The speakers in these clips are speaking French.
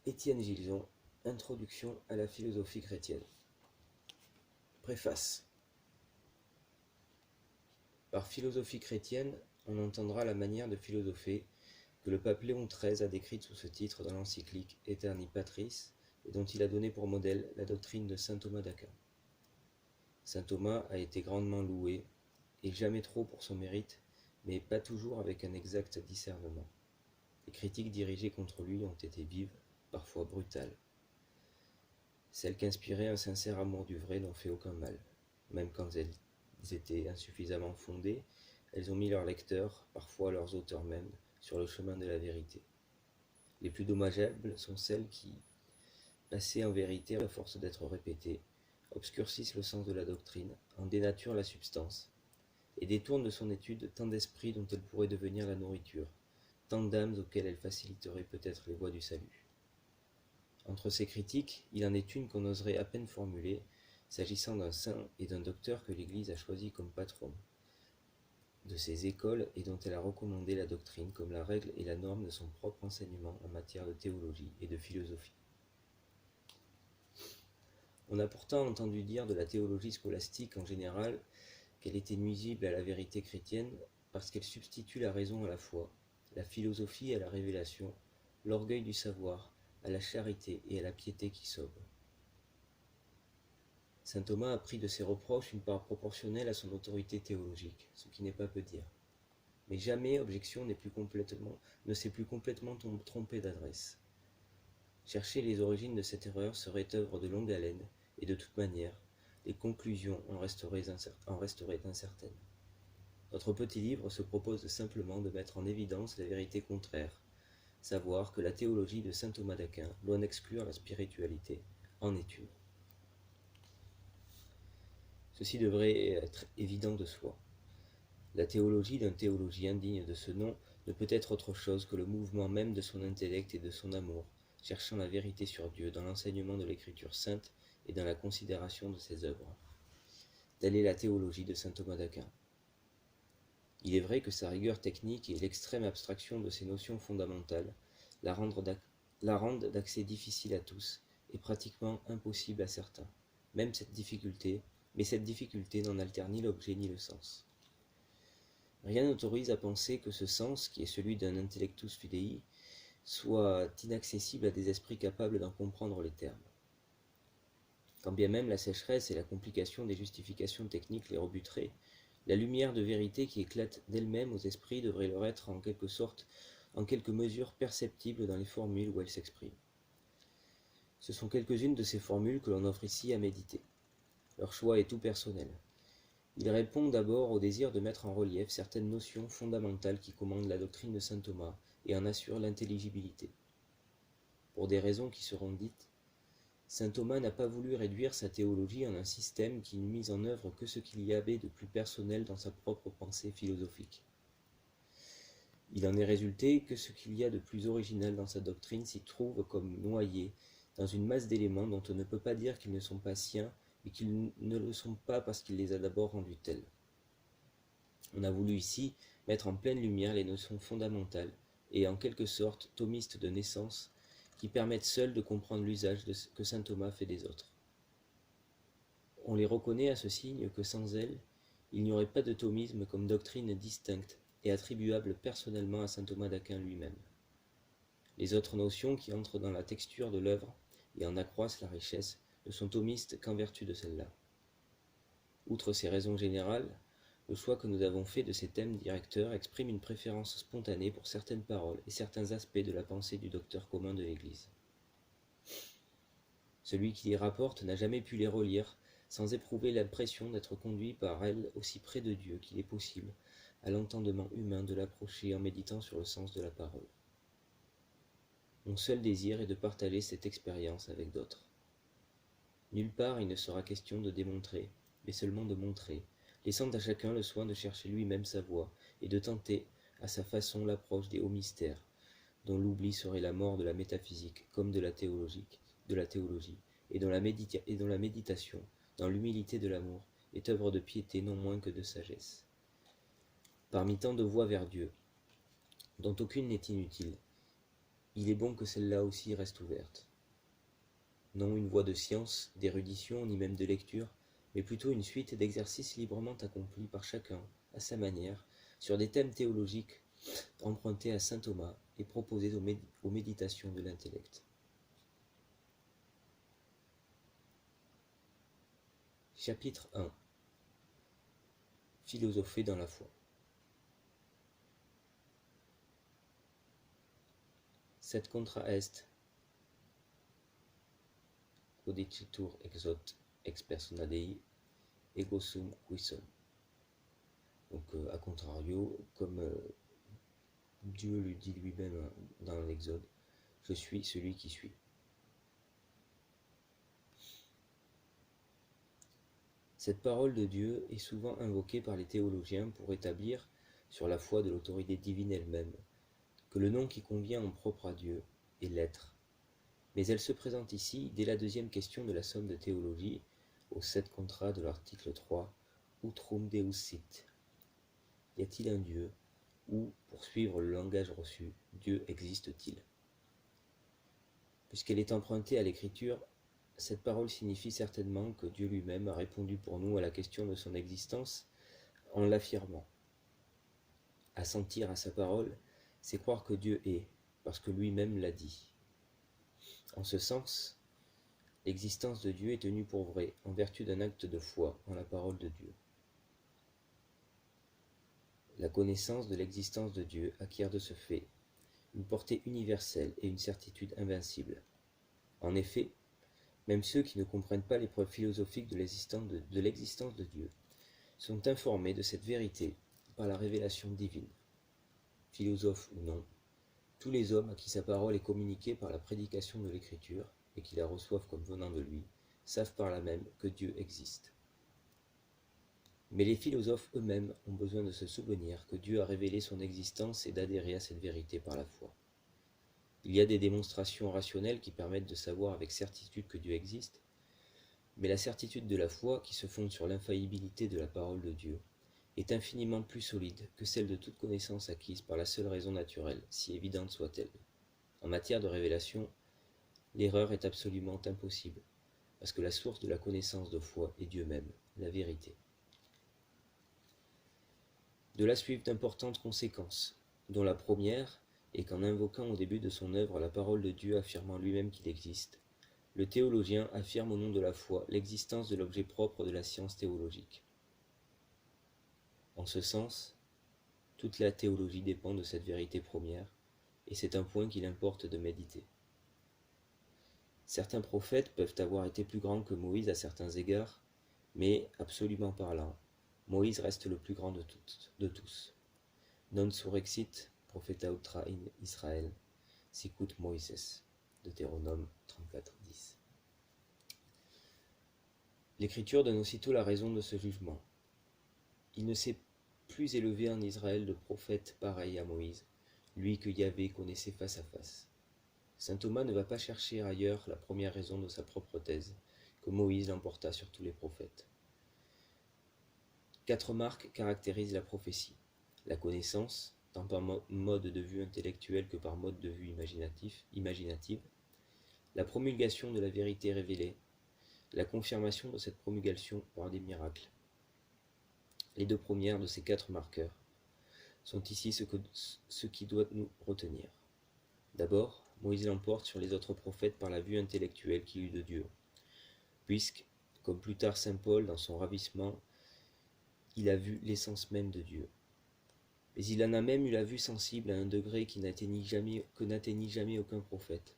Étienne Gilson, Introduction à la philosophie chrétienne. Préface. Par philosophie chrétienne, on entendra la manière de philosopher que le pape Léon XIII a décrite sous ce titre dans l'encyclique Aeterni Patris et dont il a donné pour modèle la doctrine de saint Thomas d'Aquin. Saint Thomas a été grandement loué, et jamais trop pour son mérite, mais pas toujours avec un exact discernement. Les critiques dirigées contre lui ont été vives, parfois brutales. Celles qu'inspirait un sincère amour du vrai n'ont fait aucun mal. Même quand elles étaient insuffisamment fondées, elles ont mis leurs lecteurs, parfois leurs auteurs même, sur le chemin de la vérité. Les plus dommageables sont celles qui, passées en vérité à force d'être répétées, obscurcissent le sens de la doctrine, en dénaturent la substance, et détournent de son étude tant d'esprits dont elle pourrait devenir la nourriture, tant d'âmes auxquelles elle faciliterait peut-être les voies du salut. Entre ces critiques, il en est une qu'on oserait à peine formuler, s'agissant d'un saint et d'un docteur que l'Église a choisi comme patron de ses écoles et dont elle a recommandé la doctrine comme la règle et la norme de son propre enseignement en matière de théologie et de philosophie. On a pourtant entendu dire de la théologie scolastique en général qu'elle était nuisible à la vérité chrétienne parce qu'elle substitue la raison à la foi, la philosophie à la révélation, l'orgueil du savoir, à la charité et à la piété qui sauve. Saint Thomas a pris de ces reproches une part proportionnelle à son autorité théologique, ce qui n'est pas peu dire. Mais jamais objection ne s'est plus complètement trompée d'adresse. Chercher les origines de cette erreur serait œuvre de longue haleine, et de toute manière, les conclusions en resteraient incertaines. Notre petit livre se propose simplement de mettre en évidence la vérité contraire, savoir que la théologie de saint Thomas d'Aquin, loin d'exclure la spiritualité, en est une. Ceci devrait être évident de soi. La théologie d'un théologien digne de ce nom ne peut être autre chose que le mouvement même de son intellect et de son amour, cherchant la vérité sur Dieu dans l'enseignement de l'Écriture sainte et dans la considération de ses œuvres. Telle est la théologie de saint Thomas d'Aquin. Il est vrai que sa rigueur technique et l'extrême abstraction de ses notions fondamentales la rendent d'accès difficile à tous et pratiquement impossible à certains. Mais cette difficulté n'en altère ni l'objet ni le sens. Rien n'autorise à penser que ce sens, qui est celui d'un intellectus fidei, soit inaccessible à des esprits capables d'en comprendre les termes. Quand bien même la sécheresse et la complication des justifications techniques les rebuteraient, la lumière de vérité qui éclate d'elle-même aux esprits devrait leur être en quelque mesure perceptible dans les formules où elles s'expriment. Ce sont quelques-unes de ces formules que l'on offre ici à méditer. Leur choix est tout personnel. Il répond d'abord au désir de mettre en relief certaines notions fondamentales qui commandent la doctrine de saint Thomas et en assurent l'intelligibilité. Pour des raisons qui seront dites, saint Thomas n'a pas voulu réduire sa théologie en un système qui ne mit en œuvre que ce qu'il y avait de plus personnel dans sa propre pensée philosophique. Il en est résulté que ce qu'il y a de plus original dans sa doctrine s'y trouve comme noyé dans une masse d'éléments dont on ne peut pas dire qu'ils ne sont pas siens, mais qu'ils ne le sont pas parce qu'il les a d'abord rendus tels. On a voulu ici mettre en pleine lumière les notions fondamentales et en quelque sorte thomistes de naissance qui permettent seuls de comprendre l'usage que saint Thomas fait des autres. On les reconnaît à ce signe que sans elles, il n'y aurait pas de thomisme comme doctrine distincte et attribuable personnellement à saint Thomas d'Aquin lui-même. Les autres notions qui entrent dans la texture de l'œuvre et en accroissent la richesse ne sont thomistes qu'en vertu de celle-là. Outre ces raisons générales, le choix que nous avons fait de ces thèmes directeurs exprime une préférence spontanée pour certaines paroles et certains aspects de la pensée du docteur commun de l'Église. Celui qui les rapporte n'a jamais pu les relire sans éprouver l'impression d'être conduit par elles aussi près de Dieu qu'il est possible, à l'entendement humain, de l'approcher en méditant sur le sens de la parole. Mon seul désir est de partager cette expérience avec d'autres. Nulle part il ne sera question de démontrer, mais seulement de montrer, laissant à chacun le soin de chercher lui-même sa voie et de tenter, à sa façon, l'approche des hauts mystères, dont l'oubli serait la mort de la métaphysique comme de la théologie, et dont la méditation, dans l'humilité de l'amour, est œuvre de piété non moins que de sagesse. Parmi tant de voies vers Dieu, dont aucune n'est inutile, il est bon que celle-là aussi reste ouverte. Non une voie de science, d'érudition, ni même de lecture, mais plutôt une suite d'exercices librement accomplis par chacun, à sa manière, sur des thèmes théologiques empruntés à saint Thomas et proposés aux méditations de l'intellect. Chapitre 1. Philosopher dans la foi. Sed contra est codicitur exot ex persona Dei ego sum qui sum. Donc, à contrario, comme Dieu lui dit lui-même dans l'Exode, je suis celui qui suis. Cette parole de Dieu est souvent invoquée par les théologiens pour établir, sur la foi de l'autorité divine elle-même, que le nom qui convient en propre à Dieu est l'être. Mais elle se présente ici dès la deuxième question de la somme de théologie, au 7 contra de l'article 3, Utrum Deus sit. Y a-t-il un Dieu? Ou, pour suivre le langage reçu, Dieu existe-t-il? Puisqu'elle est empruntée à l'écriture, cette parole signifie certainement que Dieu lui-même a répondu pour nous à la question de son existence en l'affirmant. Assentir à sa parole, c'est croire que Dieu est, parce que lui-même l'a dit. En ce sens, l'existence de Dieu est tenue pour vraie en vertu d'un acte de foi en la parole de Dieu. La connaissance de l'existence de Dieu acquiert de ce fait une portée universelle et une certitude invincible. En effet, même ceux qui ne comprennent pas les preuves philosophiques de l'existence de Dieu sont informés de cette vérité par la révélation divine. Philosophes ou non, tous les hommes à qui sa parole est communiquée par la prédication de l'Écriture et qui la reçoivent comme venant de lui, savent par là même que Dieu existe. Mais les philosophes eux-mêmes ont besoin de se souvenir que Dieu a révélé son existence et d'adhérer à cette vérité par la foi. Il y a des démonstrations rationnelles qui permettent de savoir avec certitude que Dieu existe, mais la certitude de la foi, qui se fonde sur l'infaillibilité de la parole de Dieu, est infiniment plus solide que celle de toute connaissance acquise par la seule raison naturelle, si évidente soit-elle. En matière de révélation, l'erreur est absolument impossible, parce que la source de la connaissance de foi est Dieu même, la vérité. De là suivent d'importantes conséquences, dont la première est qu'en invoquant au début de son œuvre la parole de Dieu affirmant lui-même qu'il existe, le théologien affirme au nom de la foi l'existence de l'objet propre de la science théologique. En ce sens, toute la théologie dépend de cette vérité première, et c'est un point qu'il importe de méditer. Certains prophètes peuvent avoir été plus grands que Moïse à certains égards, mais, absolument parlant, Moïse reste le plus grand de tous. Non surexit propheta ultra in Israël, sicut Moïses. Deutéronome 34:10. L'Écriture donne aussitôt la raison de ce jugement. Il ne s'est plus élevé en Israël de prophète pareil à Moïse, lui que Yahvé connaissait face à face. Saint Thomas ne va pas chercher ailleurs la première raison de sa propre thèse, que Moïse l'emporta sur tous les prophètes. 4 marques caractérisent la prophétie. La connaissance, tant par mode de vue intellectuel que par mode de vue imaginative, la promulgation de la vérité révélée, la confirmation de cette promulgation par des miracles. Les 2 premières de ces 4 marqueurs sont ici ce qui doit nous retenir. D'abord, Moïse l'emporte sur les autres prophètes par la vue intellectuelle qu'il eut de Dieu, puisque, comme plus tard saint Paul dans son ravissement, il a vu l'essence même de Dieu. Mais il en a même eu la vue sensible à un degré que n'atteignit jamais aucun prophète,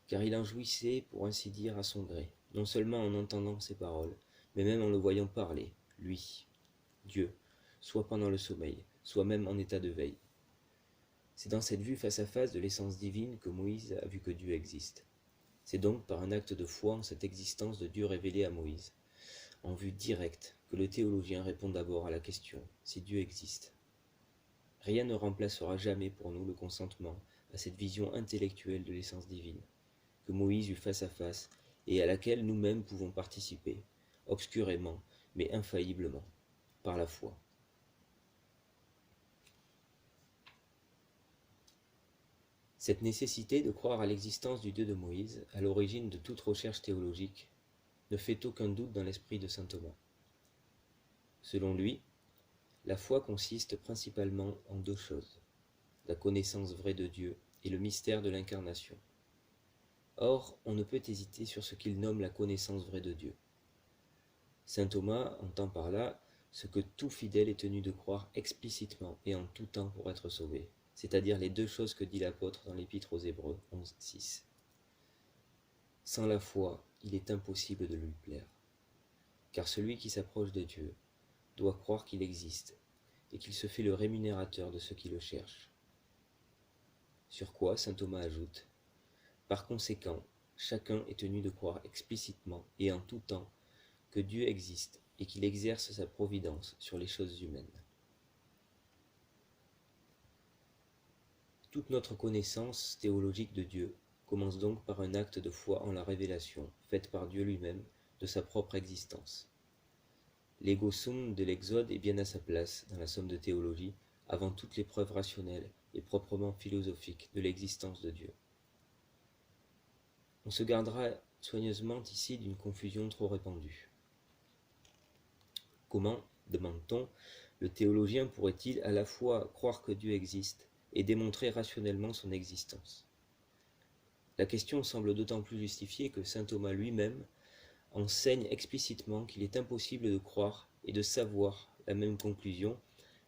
car il en jouissait, pour ainsi dire, à son gré, non seulement en entendant ses paroles, mais même en le voyant parler, lui, Dieu, soit pendant le sommeil, soit même en état de veille. C'est dans cette vue face à face de l'essence divine que Moïse a vu que Dieu existe. C'est donc par un acte de foi en cette existence de Dieu révélée à Moïse, en vue directe, que le théologien répond d'abord à la question si Dieu existe. Rien ne remplacera jamais pour nous le consentement à cette vision intellectuelle de l'essence divine, que Moïse eut face à face et à laquelle nous-mêmes pouvons participer, obscurément, mais infailliblement, par la foi. Cette nécessité de croire à l'existence du Dieu de Moïse, à l'origine de toute recherche théologique, ne fait aucun doute dans l'esprit de saint Thomas. Selon lui, la foi consiste principalement en deux choses, la connaissance vraie de Dieu et le mystère de l'incarnation. Or, on ne peut hésiter sur ce qu'il nomme la connaissance vraie de Dieu. Saint Thomas entend par là ce que tout fidèle est tenu de croire explicitement et en tout temps pour être sauvé, c'est-à-dire les deux choses que dit l'apôtre dans l'Épître aux Hébreux 11:6. Sans la foi, il est impossible de lui plaire, car celui qui s'approche de Dieu doit croire qu'il existe et qu'il se fait le rémunérateur de ceux qui le cherchent. Sur quoi saint Thomas ajoute : par conséquent, chacun est tenu de croire explicitement et en tout temps que Dieu existe et qu'il exerce sa providence sur les choses humaines. Toute notre connaissance théologique de Dieu commence donc par un acte de foi en la révélation, faite par Dieu lui-même, de sa propre existence. L'ego sum de l'Exode est bien à sa place dans la somme de théologie, avant toutes les preuves rationnelles et proprement philosophiques de l'existence de Dieu. On se gardera soigneusement ici d'une confusion trop répandue. Comment, demande-t-on, le théologien pourrait-il à la fois croire que Dieu existe et démontrer rationnellement son existence ? La question semble d'autant plus justifiée que saint Thomas lui-même enseigne explicitement qu'il est impossible de croire et de savoir la même conclusion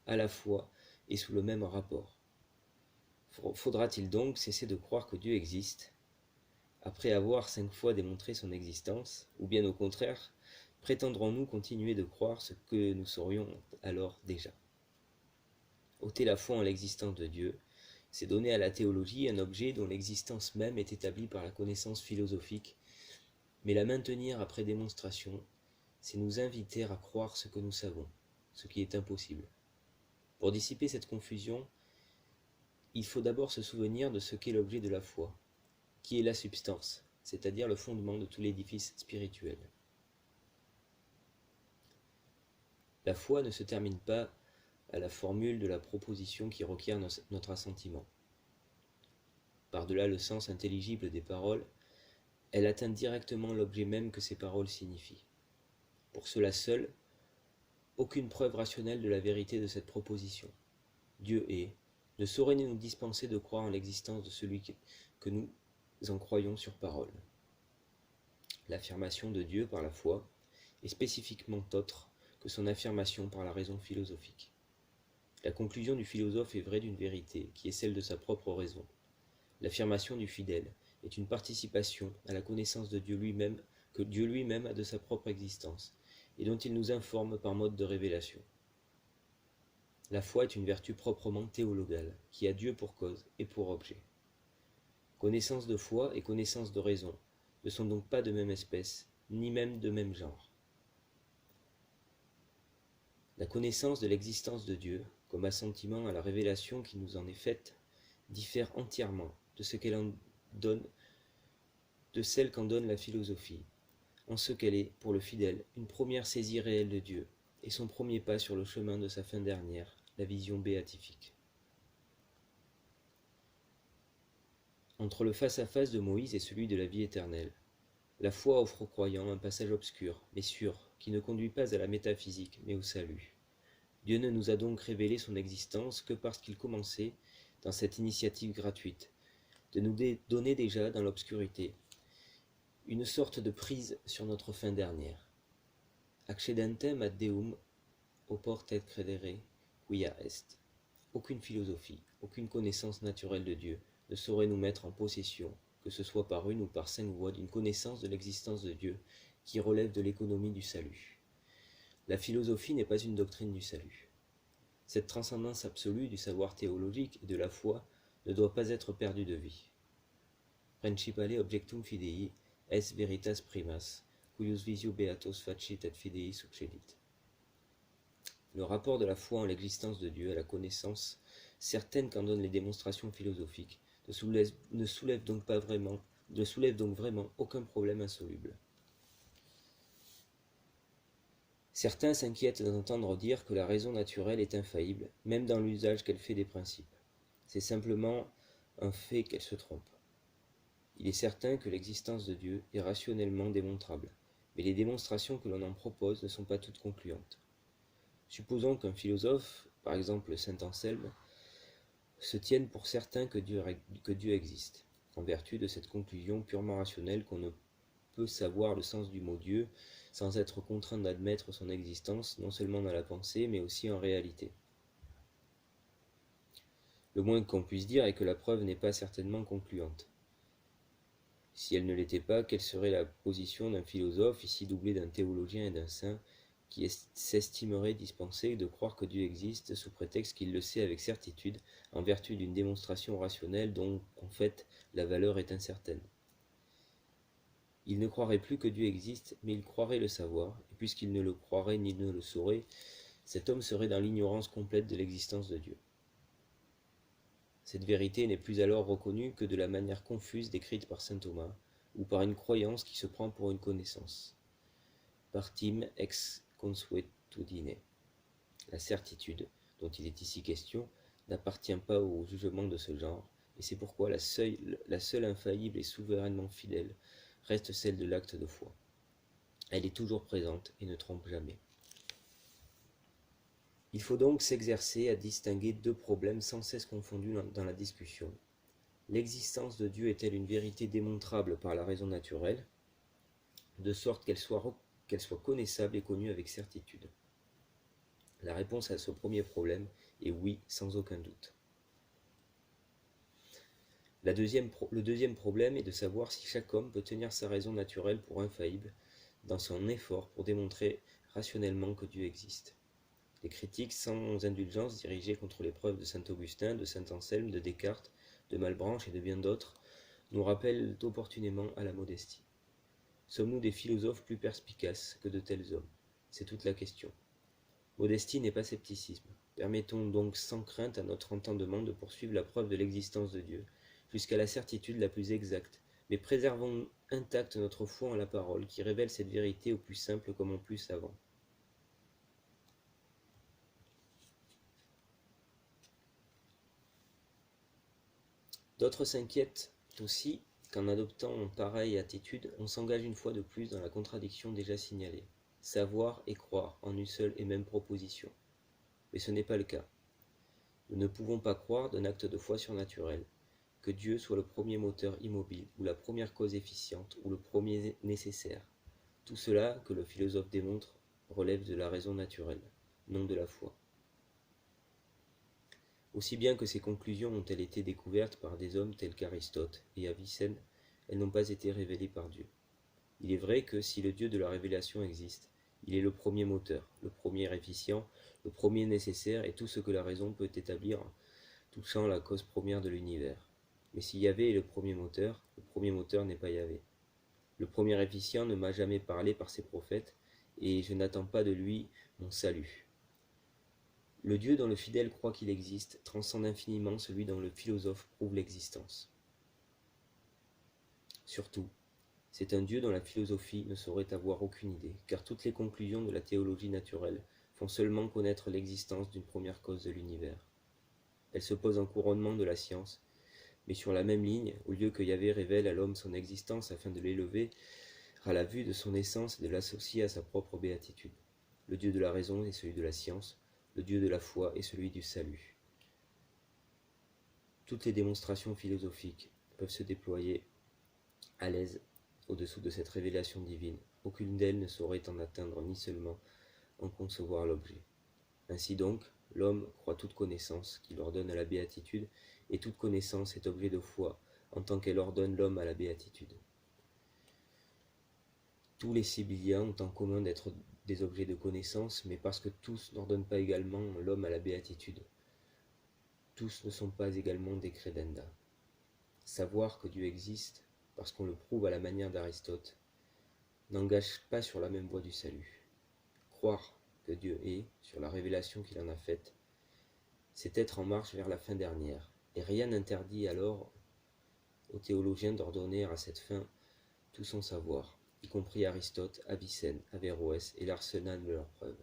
à la fois et sous le même rapport. Faudra-t-il donc cesser de croire que Dieu existe, après avoir 5 fois démontré son existence, ou bien au contraire, prétendrons-nous continuer de croire ce que nous saurions alors déjà ? Ôter la foi en l'existence de Dieu, c'est donner à la théologie un objet dont l'existence même est établie par la connaissance philosophique, mais la maintenir après démonstration, c'est nous inviter à croire ce que nous savons, ce qui est impossible. Pour dissiper cette confusion, il faut d'abord se souvenir de ce qu'est l'objet de la foi, qui est la substance, c'est-à-dire le fondement de tout l'édifice spirituel. La foi ne se termine pas à la formule de la proposition qui requiert notre assentiment. Par-delà le sens intelligible des paroles, elle atteint directement l'objet même que ces paroles signifient. Pour cela seul, aucune preuve rationnelle de la vérité de cette proposition, Dieu est, ne saurait nous dispenser de croire en l'existence de celui que nous en croyons sur parole. L'affirmation de Dieu par la foi est spécifiquement autre que son affirmation par la raison philosophique. La conclusion du philosophe est vraie d'une vérité qui est celle de sa propre raison. L'affirmation du fidèle est une participation à la connaissance de Dieu lui-même que Dieu lui-même a de sa propre existence et dont il nous informe par mode de révélation. La foi est une vertu proprement théologale qui a Dieu pour cause et pour objet. Connaissance de foi et connaissance de raison ne sont donc pas de même espèce, ni même de même genre. La connaissance de l'existence de Dieu, comme assentiment à la révélation qui nous en est faite, diffère entièrement de ce qu'elle en donne, de celle qu'en donne la philosophie, en ce qu'elle est, pour le fidèle, une première saisie réelle de Dieu, et son premier pas sur le chemin de sa fin dernière, la vision béatifique. Entre le face-à-face de Moïse et celui de la vie éternelle, la foi offre aux croyants un passage obscur, mais sûr, qui ne conduit pas à la métaphysique, mais au salut. Dieu ne nous a donc révélé son existence que parce qu'il commençait, dans cette initiative gratuite, de nous donner déjà, dans l'obscurité, une sorte de prise sur notre fin dernière. Accedentem ad Deum oport et credere quia est. Aucune philosophie, aucune connaissance naturelle de Dieu ne saurait nous mettre en possession, que ce soit par une ou par 5 voies, d'une connaissance de l'existence de Dieu qui relève de l'économie du salut. La philosophie n'est pas une doctrine du salut. Cette transcendance absolue du savoir théologique et de la foi ne doit pas être perdue de vue. Principale objectum fidei est veritas primas, cuius visio beatos facit et fidei succedit. Le rapport de la foi en l'existence de Dieu à la connaissance certaine qu'en donnent les démonstrations philosophiques ne soulève donc vraiment aucun problème insoluble. Certains s'inquiètent d'entendre dire que la raison naturelle est infaillible, même dans l'usage qu'elle fait des principes. C'est simplement un fait qu'elle se trompe. Il est certain que l'existence de Dieu est rationnellement démontrable, mais les démonstrations que l'on en propose ne sont pas toutes concluantes. Supposons qu'un philosophe, par exemple saint Anselme, se tienne pour certain que Dieu existe, en vertu de cette conclusion purement rationnelle qu'on ne peut savoir le sens du mot Dieu sans être contraint d'admettre son existence non seulement dans la pensée mais aussi en réalité. Le moins qu'on puisse dire est que la preuve n'est pas certainement concluante. Si elle ne l'était pas, quelle serait la position d'un philosophe, ici doublé d'un théologien et d'un saint, qui s'estimerait dispensé de croire que Dieu existe sous prétexte qu'il le sait avec certitude, en vertu d'une démonstration rationnelle dont, en fait, la valeur est incertaine. Il ne croirait plus que Dieu existe, mais il croirait le savoir, et puisqu'il ne le croirait ni ne le saurait, cet homme serait dans l'ignorance complète de l'existence de Dieu. Cette vérité n'est plus alors reconnue que de la manière confuse décrite par saint Thomas, ou par une croyance qui se prend pour une connaissance. Partim ex consuetudine. La certitude, dont il est ici question, n'appartient pas au jugement de ce genre, et c'est pourquoi la seule infaillible et souverainement fidèle reste celle de l'acte de foi. Elle est toujours présente et ne trompe jamais. Il faut donc s'exercer à distinguer deux problèmes sans cesse confondus dans la discussion. L'existence de Dieu est-elle une vérité démontrable par la raison naturelle, de sorte qu'elle soit connaissable et connue avec certitude? La réponse à ce premier problème est oui, sans aucun doute. Le deuxième problème est de savoir si chaque homme peut tenir sa raison naturelle pour infaillible dans son effort pour démontrer rationnellement que Dieu existe. Les critiques sans indulgence dirigées contre les preuves de saint Augustin, de saint Anselme, de Descartes, de Malebranche et de bien d'autres nous rappellent opportunément à la modestie. Sommes-nous des philosophes plus perspicaces que de tels hommes? C'est toute la question. Modestie n'est pas scepticisme. Permettons donc sans crainte à notre entendement de poursuivre la preuve de l'existence de Dieu, jusqu'à la certitude la plus exacte, mais préservons intacte notre foi en la parole qui révèle cette vérité au plus simple comme au plus savant. D'autres s'inquiètent aussi qu'en adoptant pareille attitude, on s'engage une fois de plus dans la contradiction déjà signalée, savoir et croire en une seule et même proposition. Mais ce n'est pas le cas. Nous ne pouvons pas croire d'un acte de foi surnaturel, que Dieu soit le premier moteur immobile, ou la première cause efficiente, ou le premier nécessaire. Tout cela, que le philosophe démontre, relève de la raison naturelle, non de la foi. Aussi bien que ces conclusions ont-elles été découvertes par des hommes tels qu'Aristote et Avicenne, elles n'ont pas été révélées par Dieu. Il est vrai que si le Dieu de la révélation existe, il est le premier moteur, le premier efficient, le premier nécessaire et tout ce que la raison peut établir, touchant la cause première de l'univers. Mais si Yahvé est le premier moteur n'est pas Yahvé. Le premier efficient ne m'a jamais parlé par ses prophètes, et je n'attends pas de lui mon salut. Le Dieu dont le fidèle croit qu'il existe transcende infiniment celui dont le philosophe prouve l'existence. Surtout, c'est un Dieu dont la philosophie ne saurait avoir aucune idée, car toutes les conclusions de la théologie naturelle font seulement connaître l'existence d'une première cause de l'univers. Elles se posent en couronnement de la science, mais sur la même ligne, au lieu que Yahvé révèle à l'homme son existence afin de l'élever à la vue de son essence et de l'associer à sa propre béatitude. Le Dieu de la raison est celui de la science, le Dieu de la foi est celui du salut. Toutes les démonstrations philosophiques peuvent se déployer à l'aise au-dessous de cette révélation divine. Aucune d'elles ne saurait en atteindre ni seulement en concevoir l'objet. Ainsi donc, l'homme croit toute connaissance qui l'ordonne à la béatitude, et toute connaissance est objet de foi en tant qu'elle ordonne l'homme à la béatitude. Tous les Sibyliens ont en commun d'être des objets de connaissance, mais parce que tous n'ordonnent pas également l'homme à la béatitude. Tous ne sont pas également des credenda. Savoir que Dieu existe, parce qu'on le prouve à la manière d'Aristote, n'engage pas sur la même voie du salut. Croire que Dieu est, sur la révélation qu'il en a faite, c'est être en marche vers la fin dernière, et rien n'interdit alors aux théologiens d'ordonner à cette fin tout son savoir, y compris Aristote, Avicenne, Averroès et l'arsenal de leurs preuves.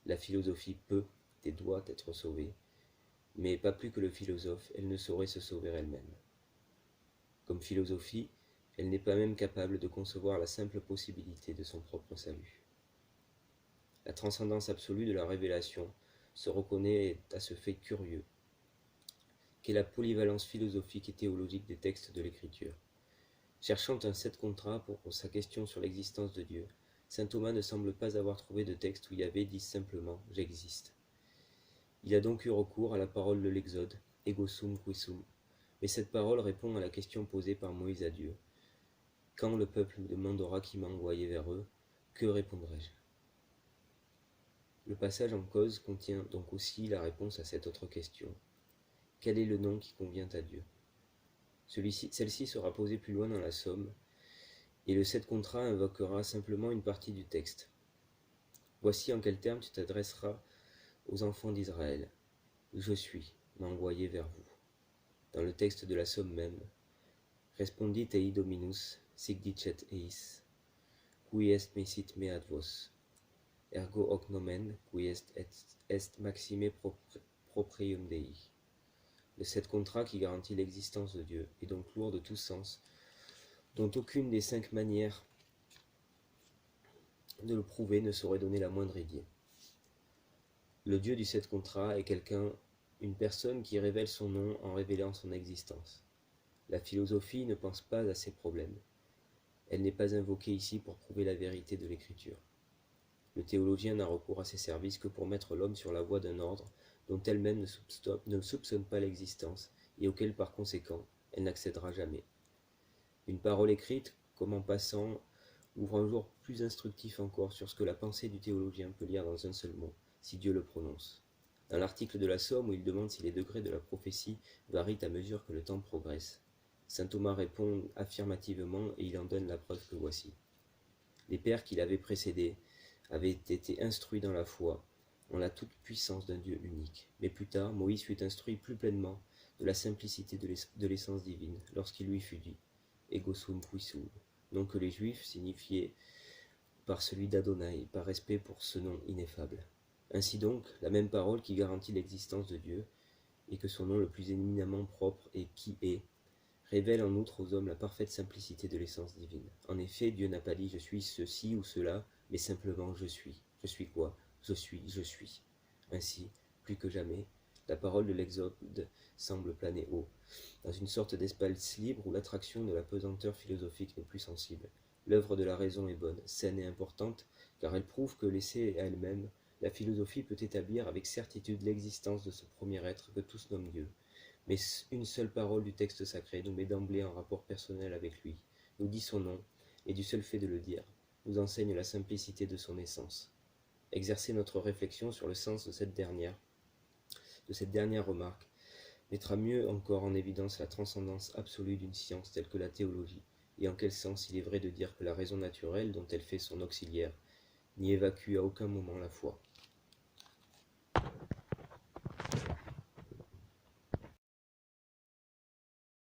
La philosophie peut et doit être sauvée, mais pas plus que le philosophe, elle ne saurait se sauver elle-même. Comme philosophie, elle n'est pas même capable de concevoir la simple possibilité de son propre salut. La transcendance absolue de la révélation se reconnaît à ce fait curieux, qu'est la polyvalence philosophique et théologique des textes de l'Écriture. Cherchant un set contrat pour sa question sur l'existence de Dieu, saint Thomas ne semble pas avoir trouvé de texte où Yahvé dise simplement « j'existe ». Il a donc eu recours à la parole de l'Exode, « ego sum qui sum », mais cette parole répond à la question posée par Moïse à Dieu. Quand le peuple me demandera qui m'a envoyé vers eux, que répondrai-je? Le passage en cause contient donc aussi la réponse à cette autre question. Quel est le nom qui convient à Dieu? Celle-ci sera posée plus loin dans la Somme, et le sept contrat invoquera simplement une partie du texte. Voici en quels termes tu t'adresseras aux enfants d'Israël. Je suis, m'a envoyé vers vous. Dans le texte de la Somme même, Respondit ei Dominus, sic dicet eis, qui est mesit me ad vos, ergo hoc nomen, qui est maxime proprium Dei. Le sept contrat qui garantit l'existence de Dieu est donc lourd de tout sens, dont aucune des 5 manières de le prouver ne saurait donner la moindre idée. Le Dieu du sept contrat est une personne qui révèle son nom en révélant son existence. La philosophie ne pense pas à ces problèmes. Elle n'est pas invoquée ici pour prouver la vérité de l'Écriture. Le théologien n'a recours à ses services que pour mettre l'homme sur la voie d'un ordre dont elle-même ne soupçonne pas l'existence et auquel par conséquent elle n'accédera jamais. Une parole écrite, comme en passant, ouvre un jour plus instructif encore sur ce que la pensée du théologien peut lire dans un seul mot, si Dieu le prononce. Dans l'article de la Somme où il demande si les degrés de la prophétie varient à mesure que le temps progresse, saint Thomas répond affirmativement et il en donne la preuve que voici. Les pères qui l'avaient précédé avaient été instruits dans la foi, en la toute-puissance d'un Dieu unique. Mais plus tard, Moïse fut instruit plus pleinement de la simplicité de l'essence divine, lorsqu'il lui fut dit « Ego sum qui sum », nom que les Juifs signifiaient par celui d'Adonai, par respect pour ce nom ineffable. Ainsi donc, la même parole qui garantit l'existence de Dieu, et que son nom le plus éminemment propre est « qui est », révèle en outre aux hommes la parfaite simplicité de l'essence divine. En effet, Dieu n'a pas dit « je suis ceci ou cela », mais simplement « je suis ». Je suis quoi? Je suis, je suis. Ainsi, plus que jamais, la parole de l'Exode semble planer haut, dans une sorte d'espace libre où l'attraction de la pesanteur philosophique n'est plus sensible. L'œuvre de la raison est bonne, saine et importante, car elle prouve que laissée à elle-même, la philosophie peut établir avec certitude l'existence de ce premier être que tous nomment Dieu. Mais une seule parole du texte sacré nous met d'emblée en rapport personnel avec lui, nous dit son nom, et du seul fait de le dire, nous enseigne la simplicité de son essence. Exercer notre réflexion sur le sens de cette dernière remarque mettra mieux encore en évidence la transcendance absolue d'une science telle que la théologie, et en quel sens il est vrai de dire que la raison naturelle dont elle fait son auxiliaire n'y évacue à aucun moment la foi.